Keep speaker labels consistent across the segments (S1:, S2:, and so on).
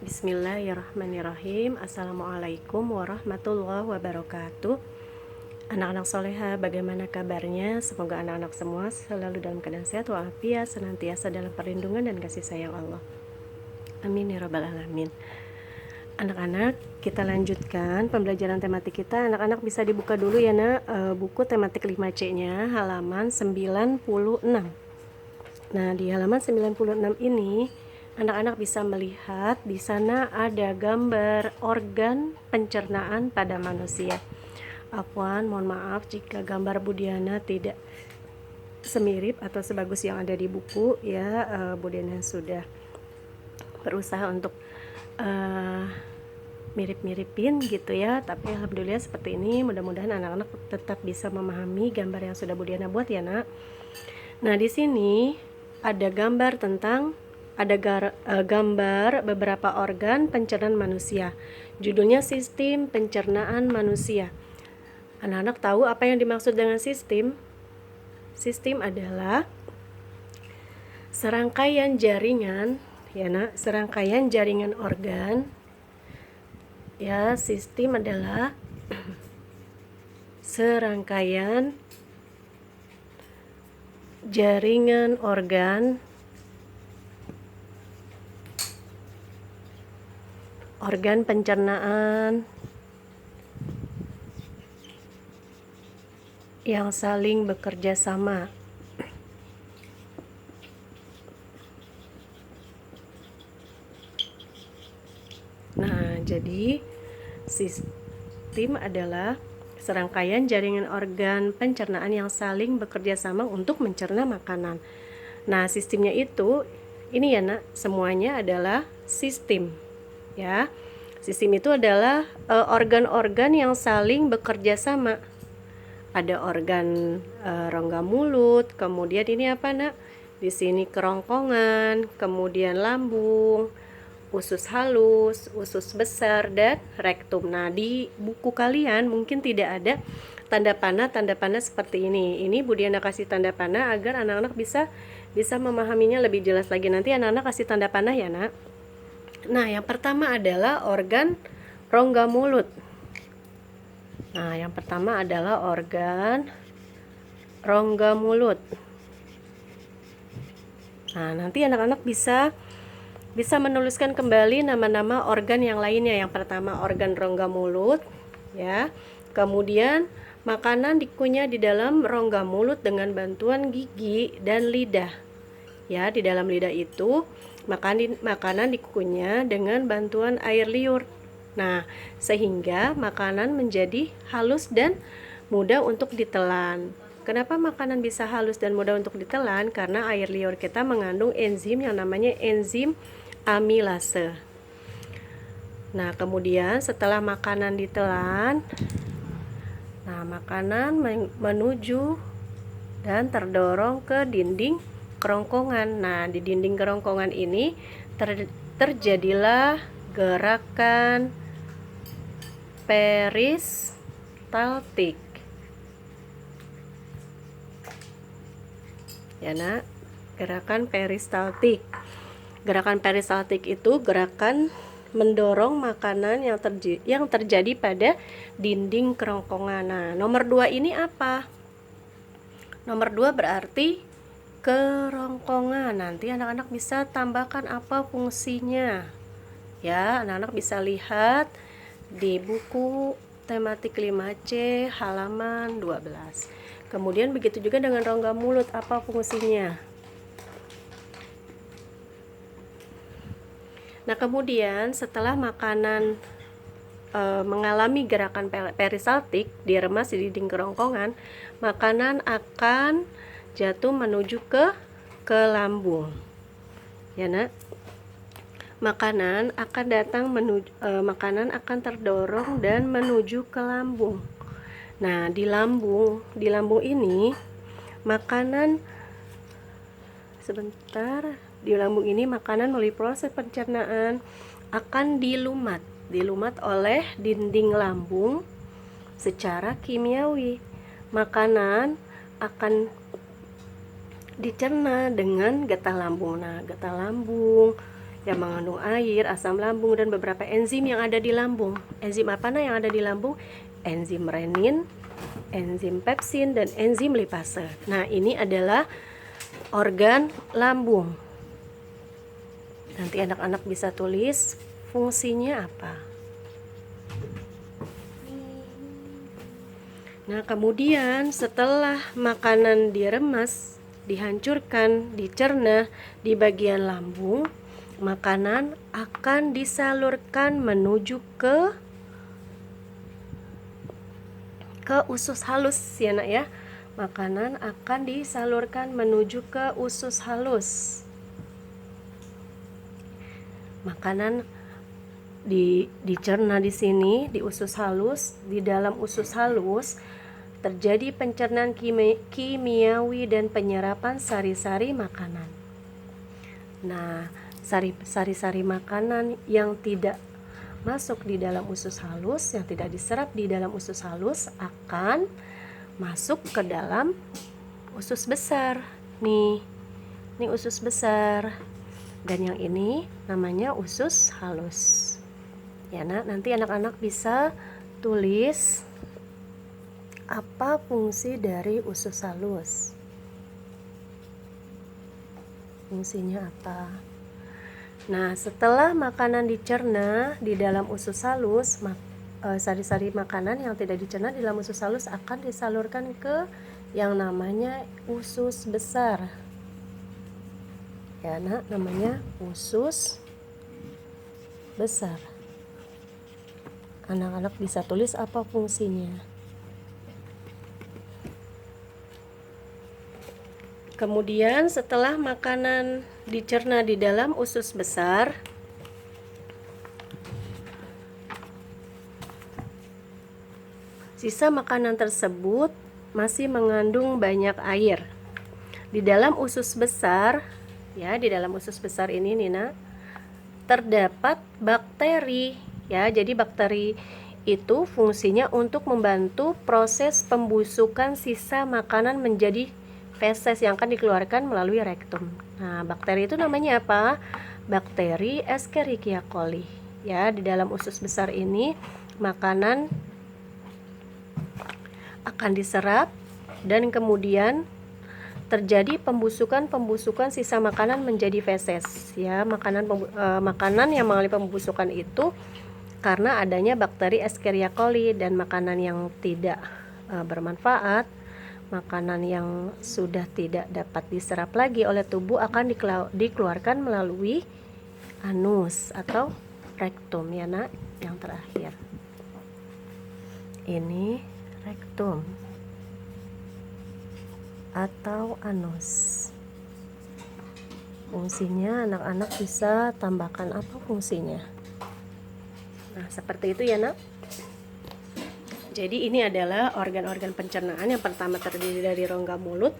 S1: Bismillahirrahmanirrahim. Assalamualaikum warahmatullahi wabarakatuh. Anak-anak soleha, bagaimana kabarnya? Semoga anak-anak semua selalu dalam keadaan sehat walafiat, senantiasa dalam perlindungan dan kasih sayang Allah. Amin ya rabbal alamin. Anak-anak, kita lanjutkan pembelajaran tematik kita. Anak-anak bisa dibuka dulu ya nak, buku tematik 5C-nya halaman 96. Nah, di halaman 96 ini anak-anak bisa melihat di sana ada gambar organ pencernaan pada manusia. Afwan, mohon maaf jika gambar Budiana tidak semirip atau sebagus yang ada di buku ya. Budiana sudah berusaha untuk mirip-miripin gitu ya, tapi alhamdulillah seperti ini. Mudah-mudahan anak-anak tetap bisa memahami gambar yang sudah Budiana buat ya nak. Nah, di sini ada gambar tentang gambar beberapa organ pencernaan manusia. Judulnya sistem pencernaan manusia. Anak-anak tahu apa yang dimaksud dengan sistem? Sistem adalah serangkaian jaringan, ya nak, serangkaian jaringan organ. Ya, sistem adalah serangkaian jaringan organ pencernaan yang saling bekerja sama. Nah, jadi sistem adalah serangkaian jaringan organ pencernaan yang saling bekerja sama untuk mencerna makanan. Nah, sistemnya itu ini ya nak, semuanya adalah sistem. Ya, sistem itu adalah organ-organ yang saling bekerja sama. Ada organ rongga mulut, kemudian ini apa nak? Di sini kerongkongan, kemudian lambung, usus halus, usus besar, dan rektum. Nah, di buku kalian mungkin tidak ada tanda panah seperti ini. Ini Budiana kasih tanda panah agar anak-anak bisa memahaminya lebih jelas lagi. Nanti anak-anak kasih tanda panah ya nak. Nah, yang pertama adalah organ rongga mulut. Nah, yang pertama adalah organ rongga mulut. Nah, nanti anak-anak bisa menuliskan kembali nama-nama organ yang lainnya. Yang pertama organ rongga mulut, ya. Kemudian makanan dikunyah di dalam rongga mulut dengan bantuan gigi dan lidah. Ya, di dalam lidah itu makanan dikunyah dengan bantuan air liur. Nah, sehingga makanan menjadi halus dan mudah untuk ditelan. Kenapa makanan bisa halus dan mudah untuk ditelan? Karena air liur kita mengandung enzim yang namanya enzim amilase. Nah, kemudian setelah makanan ditelan, nah makanan menuju dan terdorong ke dinding kerongkongan. Nah, di dinding kerongkongan ini terjadilah gerakan peristaltik. Ya nak, gerakan peristaltik. Gerakan peristaltik itu gerakan mendorong makanan yang terjadi pada dinding kerongkongan. Nah, nomor 2 ini apa? Nomor 2 berarti kerongkongan. Nanti anak-anak bisa tambahkan apa fungsinya. Ya, anak-anak bisa lihat di buku tematik 5C halaman 12. Kemudian begitu juga dengan rongga mulut, apa fungsinya? Nah, kemudian setelah makanan mengalami gerakan peristaltik, diremas di dinding kerongkongan, makanan akan jatuh menuju ke lambung. Ya nak, makanan akan terdorong dan menuju ke lambung. Nah, di lambung ini makanan melalui proses pencernaan akan dilumat oleh dinding lambung secara kimiawi. Makanan akan dicerna dengan getah lambung. Nah, getah lambung yang mengandung air, asam lambung, dan beberapa enzim yang ada di lambung. Enzim apa yang ada di lambung? Enzim renin, enzim pepsin, dan enzim lipase. Nah, ini adalah organ lambung. Nanti anak-anak bisa tulis fungsinya apa. Nah, kemudian setelah makanan diremas, dihancurkan, dicerna di bagian lambung, makanan akan disalurkan menuju ke usus halus ya nak ya. Makanan akan disalurkan menuju ke usus halus. Makanan dicerna di sini di usus halus. Di dalam usus halus terjadi pencernaan kimiawi dan penyerapan sari-sari makanan. Nah, sari-sari makanan yang tidak masuk di dalam usus halus, yang tidak diserap di dalam usus halus, akan masuk ke dalam usus besar. Nih usus besar. Dan yang ini namanya usus halus. Ya nak, nanti anak-anak bisa tulis apa fungsi dari usus halus. Fungsinya apa? Nah, setelah makanan dicerna di dalam usus halus, sari-sari makanan yang tidak dicerna di dalam usus halus akan disalurkan ke yang namanya usus besar. Ya nak, namanya usus besar. Anak-anak bisa tulis apa fungsinya. Kemudian setelah makanan dicerna di dalam usus besar, sisa makanan tersebut masih mengandung banyak air. Di dalam usus besar, ya, di dalam usus besar ini Nina, terdapat bakteri, ya. Jadi bakteri itu fungsinya untuk membantu proses pembusukan sisa makanan menjadi feses yang akan dikeluarkan melalui rektum. Nah, bakteri itu namanya apa? Bakteri Escherichia coli. Ya, di dalam usus besar ini makanan akan diserap dan kemudian terjadi pembusukan sisa makanan menjadi feses. Ya, makanan yang mengalami pembusukan itu karena adanya bakteri Escherichia coli, dan makanan yang tidak bermanfaat, makanan yang sudah tidak dapat diserap lagi oleh tubuh akan dikeluarkan melalui anus atau rektum ya nak, yang terakhir. Ini rektum atau anus. Fungsinya anak-anak bisa tambahkan apa fungsinya. Nah, seperti itu ya nak. Jadi ini adalah organ-organ pencernaan. Yang pertama terdiri dari rongga mulut.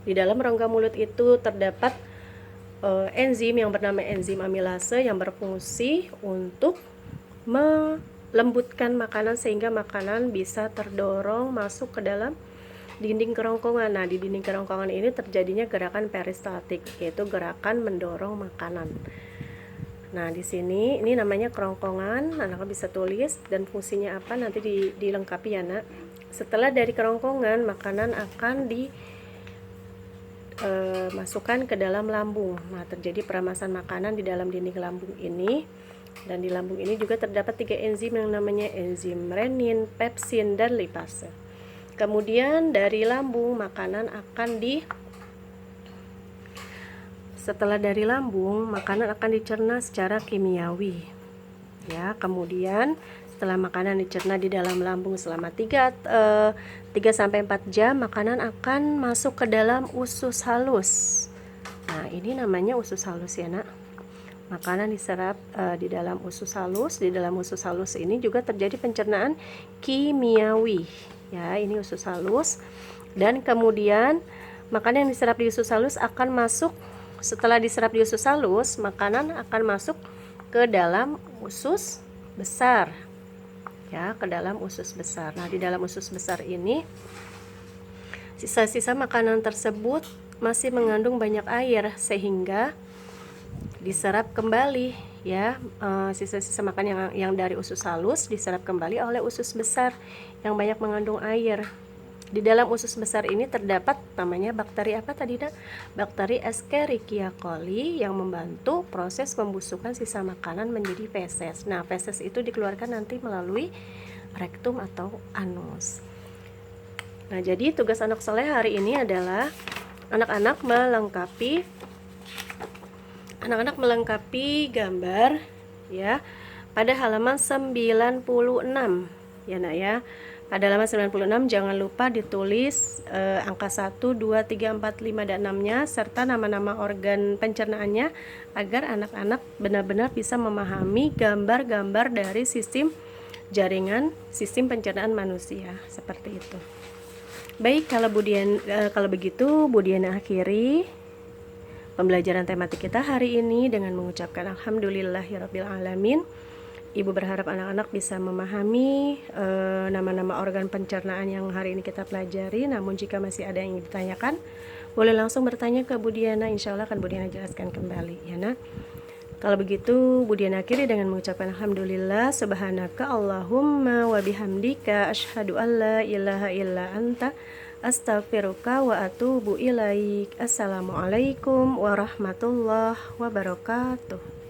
S1: Di dalam rongga mulut itu terdapat enzim yang bernama enzim amilase yang berfungsi untuk melembutkan makanan sehingga makanan bisa terdorong masuk ke dalam dinding kerongkongan. Nah, di dinding kerongkongan ini terjadinya gerakan peristaltik, yaitu gerakan mendorong makanan. Nah, di sini ini namanya kerongkongan. Anak bisa tulis dan fungsinya apa nanti dilengkapi ya nak. Setelah dari kerongkongan, makanan akan dimasukkan ke dalam lambung. Nah, terjadi peramasan makanan di dalam dinding lambung ini. Dan di lambung ini juga terdapat 3 enzim yang namanya enzim renin, pepsin, dan lipase. Kemudian dari lambung makanan akan Setelah dari lambung, makanan akan dicerna secara kimiawi. Ya, kemudian setelah makanan dicerna di dalam lambung selama 3 sampai 4 jam, makanan akan masuk ke dalam usus halus. Nah, ini namanya usus halus ya, nak. Makanan diserap di dalam usus halus. Di dalam usus halus ini juga terjadi pencernaan kimiawi. Ya, ini usus halus. Dan kemudian makanan yang diserap di usus halus akan masuk. Setelah diserap di usus halus, makanan akan masuk ke dalam usus besar. Ya, ke dalam usus besar. Nah, di dalam usus besar ini sisa-sisa makanan tersebut masih mengandung banyak air sehingga diserap kembali ya, sisa-sisa makan yang dari usus halus diserap kembali oleh usus besar yang banyak mengandung air. Di dalam usus besar ini terdapat namanya bakteri apa tadi, Nak? Bakteri Escherichia coli yang membantu proses pembusukan sisa makanan menjadi feses. Nah, feses itu dikeluarkan nanti melalui rektum atau anus. Nah, jadi tugas anak soleh hari ini adalah anak-anak melengkapi gambar ya pada halaman 96 ya Nak ya. Pada halaman 96 jangan lupa ditulis angka 1, 2, 3, 4, 5, dan 6-nya serta nama-nama organ pencernaannya agar anak-anak benar-benar bisa memahami gambar-gambar dari sistem jaringan sistem pencernaan manusia seperti itu. Baik, kalau begitu Budiana akhiri pembelajaran tematik kita hari ini dengan mengucapkan alhamdulillahirabbil alamin. Ibu berharap anak-anak bisa memahami nama-nama organ pencernaan yang hari ini kita pelajari. Namun jika masih ada yang ingin ditanyakan, boleh langsung bertanya ke Budiana. Insya Allah akan Budiana jelaskan kembali ya Nak. Kalau begitu Budiana akhiri dengan mengucapkan alhamdulillah, subhanaka Allahumma wa bihamdika asyhadu an la ilaha illa anta astaghfiruka wa atubu ilaik. Assalamualaikum warahmatullahi wabarakatuh.